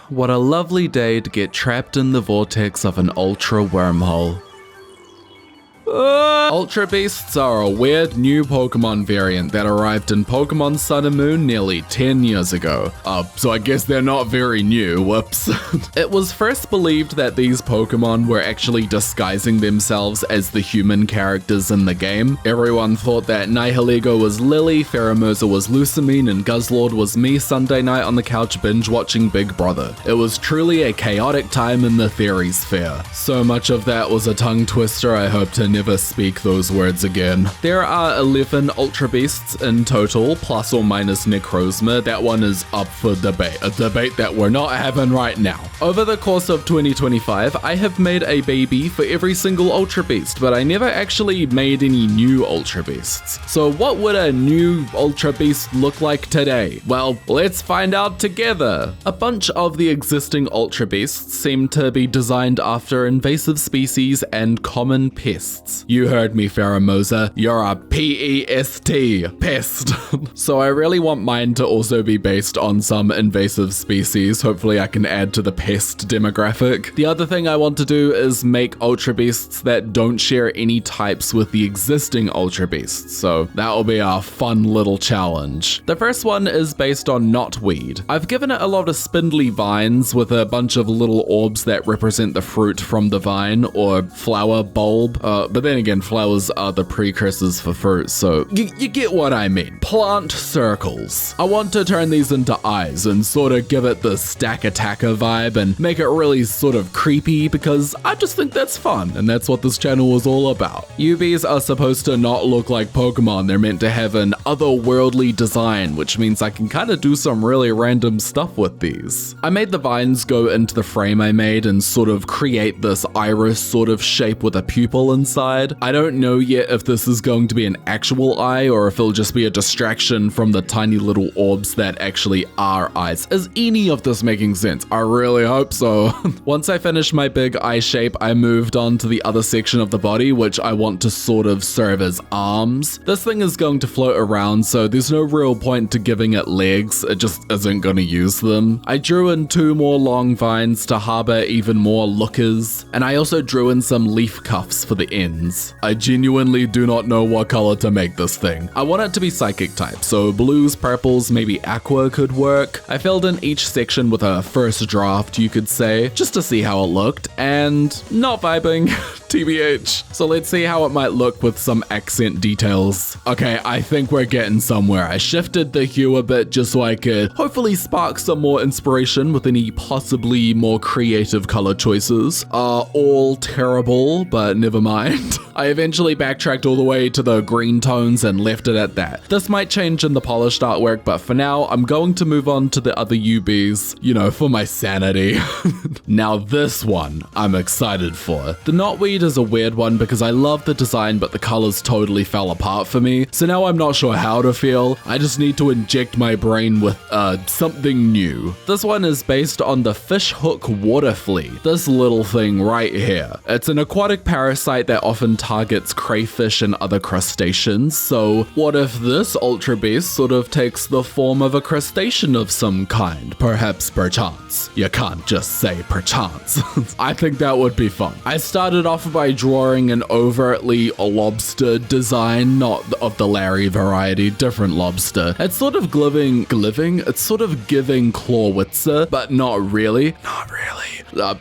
what a lovely day to get trapped in the vortex of an ultra wormhole. Ultra Beasts are a weird new Pokemon variant that arrived in Pokemon Sun and Moon nearly 10 years ago. So I guess they're not very new, whoops. It was first believed that these Pokemon were actually disguising themselves as the human characters in the game. Everyone thought that Nihilego was Lily, Pheromosa was Lusamine, and Guzzlord was me Sunday night on the couch binge watching Big Brother. It was truly a chaotic time in the theory sphere. So much of that was a tongue twister, I hope to never speak those words again. There are 11 Ultra Beasts in total, plus or minus Necrozma. That one is up for debate, a debate that we're not having right now. Over the course of 2025, I have made a baby for every single Ultra Beast, but I never actually made any new Ultra Beasts. So what would a new Ultra Beast look like today? Well, let's find out together. A bunch of the existing Ultra Beasts seem to be designed after invasive species and common pests. You heard me, Pheromosa. You're a P-E-S-T, pest. So I really want mine to also be based on some invasive species. Hopefully I can add to the pest demographic. The other thing I want to do is make Ultra Beasts that don't share any types with the existing Ultra Beasts. So that will be a fun little challenge. The first one is based on Knotweed. I've given it a lot of spindly vines with a bunch of little orbs that represent the fruit from the vine or flower bulb. But then again, flowers are the precursors for fruit, so you get what I mean. Plant circles. I want to turn these into eyes and sort of give it the Stack Attacker vibe and make it really sort of creepy because I just think that's fun and that's what this channel was all about. UBs are supposed to not look like Pokemon. They're meant to have an otherworldly design, which means I can kind of do some really random stuff with these. I made the vines go into the frame I made and sort of create this iris sort of shape with a pupil inside. I don't know yet if this is going to be an actual eye or if it'll just be a distraction from the tiny little orbs that actually are eyes. Is any of this making sense? I really hope so. Once I finished my big eye shape, I moved on to the other section of the body, which I want to sort of serve as arms. This thing is going to float around, so there's no real point to giving it legs. It just isn't going to use them. I drew in 2 more long vines to harbor even more lookers, and I also drew in some leaf cuffs for the ends. I genuinely do not know what color to make this thing. I want it to be psychic type, so blues, purples, maybe aqua could work. I filled in each section with a first draft, you could say, just to see how it looked, and not vibing. TBH. So let's see how it might look with some accent details. Okay, I think we're getting somewhere. I shifted the hue a bit just so I could hopefully spark some more inspiration with any possibly more creative color choices. All terrible, but never mind. I eventually backtracked all the way to the green tones and left it at that. This might change in the polished artwork, but for now, I'm going to move on to the other UBs, you know, for my sanity. Now this one, I'm excited for. The Knotweed is a weird one because I love the design, but the colors totally fell apart for me. So now I'm not sure how to feel. I just need to inject my brain with something new. This one is based on the fishhook water flea. This little thing right here. It's an aquatic parasite that often targets crayfish and other crustaceans. So what if this Ultra Beast sort of takes the form of a crustacean of some kind? Perhaps perchance. You can't just say perchance. I think that would be fun. I started off by drawing an overtly lobster design, not of the Larry variety, different lobster. It's sort of it's sort of giving Clawitzer, but not really. Not really.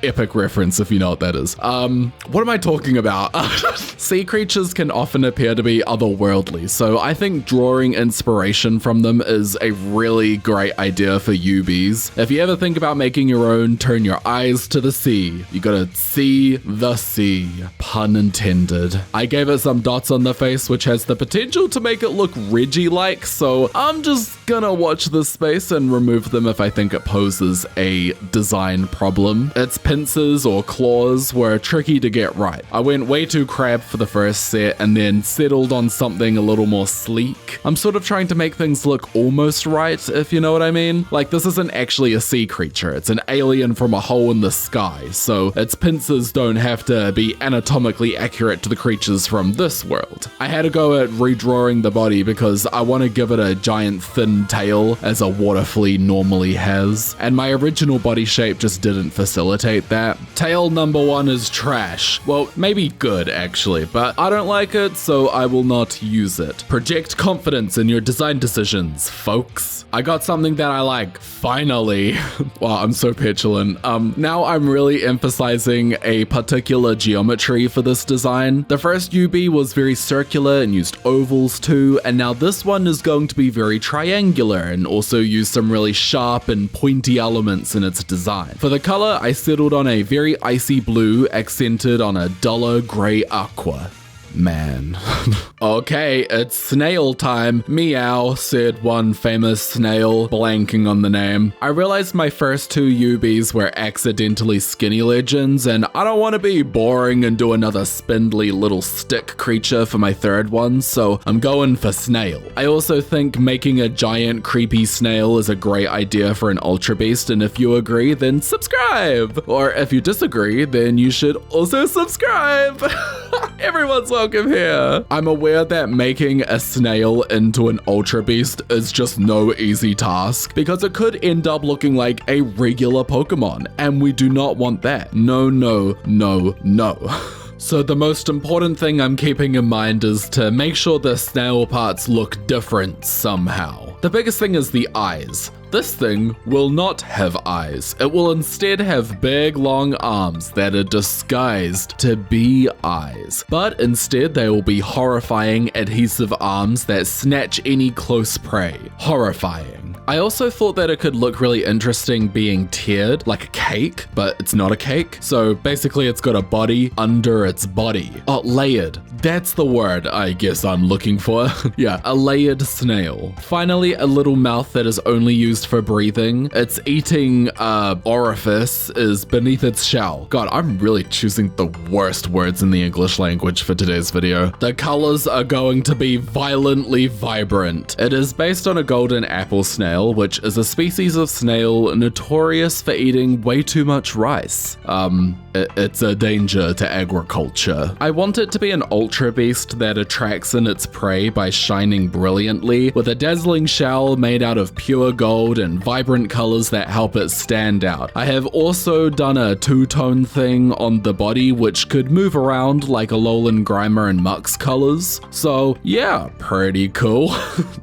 Epic reference if you know what that is. What am I talking about? Sea creatures can often appear to be otherworldly, so I think drawing inspiration from them is a really great idea for UBs. If you ever think about making your own, turn your eyes to the sea. You gotta see the sea. Pun intended. I gave it some dots on the face, which has the potential to make it look Reggie-like, so I'm just gonna watch this space and remove them if I think it poses a design problem. Its pincers or claws were tricky to get right. I went way too crab for the first set and then settled on something a little more sleek. I'm sort of trying to make things look almost right, if you know what I mean. Like, this isn't actually a sea creature, it's an alien from a hole in the sky, so its pincers don't have to be anatomically accurate to the creatures from this world. I had to go at redrawing the body because I want to give it a giant thin tail as a water flea normally has, and my original body shape just didn't facilitate that. Tail number 1 is trash. Well, maybe good actually, but I don't like it, so I will not use it. Project confidence in your design decisions, folks. I got something that I like, finally. Wow, I'm so petulant. Now I'm really emphasizing a particular geometry for this design. The first UB was very circular and used ovals too, and now this one is going to be very triangular and also use some really sharp and pointy elements in its design. For the color, I settled on a very icy blue accented on a duller gray aqua. Man. Okay, it's snail time. Meow, said one famous snail, blanking on the name. I realized my first 2 UBs were accidentally skinny legends, and I don't want to be boring and do another spindly little stick creature for my third one, so I'm going for snail. I also think making a giant creepy snail is a great idea for an Ultra Beast, and if you agree, then subscribe! Or if you disagree, then you should also subscribe! Everyone's welcome here. I'm aware that making a snail into an Ultra Beast is just no easy task, because it could end up looking like a regular Pokemon, and we do not want that. No, no, no, no. So the most important thing I'm keeping in mind is to make sure the snail parts look different somehow. The biggest thing is the eyes. This thing will not have eyes. It will instead have big long arms that are disguised to be eyes. But instead they will be horrifying adhesive arms that snatch any close prey. Horrifying. I also thought that it could look really interesting being tiered, like a cake, but it's not a cake. So basically it's got a body under its body. Oh, layered. That's the word I guess I'm looking for. Yeah, a layered snail. Finally, a little mouth that is only used for breathing. Its eating orifice is beneath its shell. God, I'm really choosing the worst words in the English language for today's video. The colors are going to be violently vibrant. It is based on a golden apple snail, which is a species of snail notorious for eating way too much rice. It's a danger to agriculture. I want it to be an Ultra Beast that attracts in its prey by shining brilliantly, with a dazzling shell made out of pure gold and vibrant colors that help it stand out. I have also done a two-tone thing on the body which could move around like Alolan Grimer and Mux colors. So yeah, pretty cool.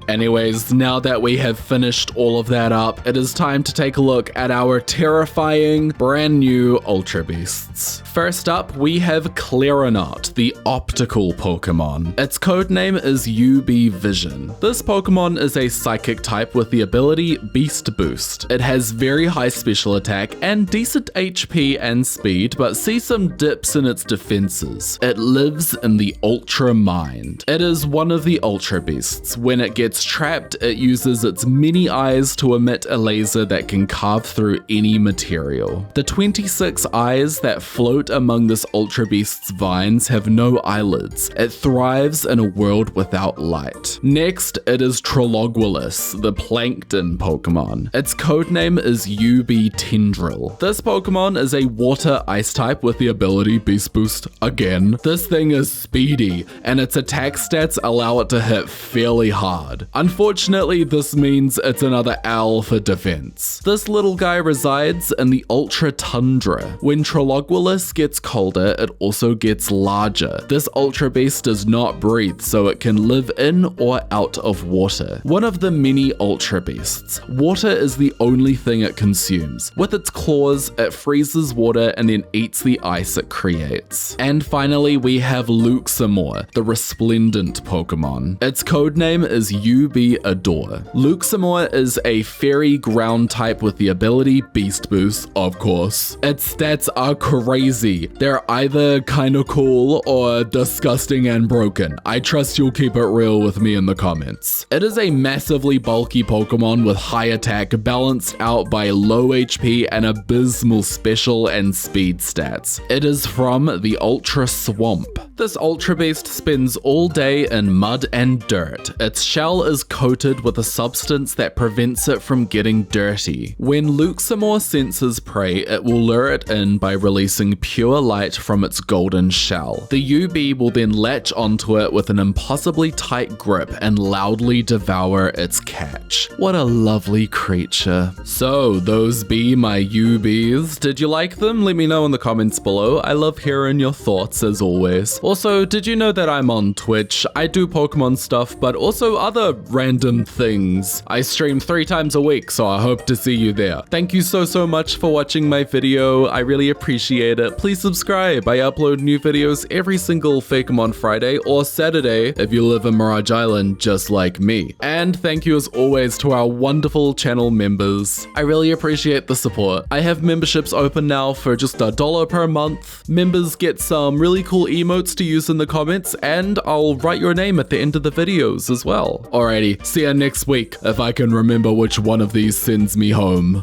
Anyways, now that we have finished all of that up, it is time to take a look at our terrifying brand new Ultra Beasts. First up, we have Clarinot, the optical Pokemon. Its codename is UB Vision. This Pokemon is a psychic type with the ability Beast Boost. It has very high special attack and decent HP and speed, but see some dips in its defenses. It lives in the Ultra Mind. It is one of the Ultra Beasts. When it gets trapped, it uses its many eyes to emit a laser that can carve through any material. The 26 eyes that float among this Ultra Beast's vines have no eyelids. It thrives in a world without light. Next, it is Trologuilus, the plankton Pokemon. Its codename is UB Tendril. This Pokemon is a water ice type with the ability Beast Boost again. This thing is speedy, and its attack stats allow it to hit fairly hard. Unfortunately, this means it's another L for defense. This little guy resides in the Ultra Tundra. When Trologuilus gets colder, it also gets larger. This Ultra Beast does not breathe, so it can live in or out of water. One of the many Ultra Beasts. Water is the only thing it consumes. With its claws, it freezes water and then eats the ice it creates. And finally, we have Luxemore, the resplendent Pokemon. Its codename is UB Adore. Luxemore Fakemon is a fairy ground type with the ability Beast Boost, of course. Its stats are crazy. They're either kinda cool or disgusting and broken. I trust you'll keep it real with me in the comments. It is a massively bulky Pokemon with high attack balanced out by low HP and abysmal special and speed stats. It is from the Ultra Swamp. This Ultra Beast spends all day in mud and dirt. Its shell is coated with a substance that prevents it from getting dirty. When Luxemore senses prey, it will lure it in by releasing pure light from its golden shell. The UB will then latch onto it with an impossibly tight grip and loudly devour its catch. What a lovely creature. So, those be my UBs. Did you like them? Let me know in the comments below. I love hearing your thoughts as always. Also, did you know that I'm on Twitch? I do Pokemon stuff, but also other random things. I stream 3 times a week, so I hope to see you there. Thank you so much for watching my video. I really appreciate it. Please subscribe. I upload new videos every single Fakemon Friday or Saturday if you live in Mirage Island just like me. And thank you as always to our wonderful channel members. I really appreciate the support. I have memberships open now for just $1 per month. Members get some really cool emotes to use in the comments, and I'll write your name at the end of the videos as well. Alrighty, see ya next week if I can remember which one of these sends me home.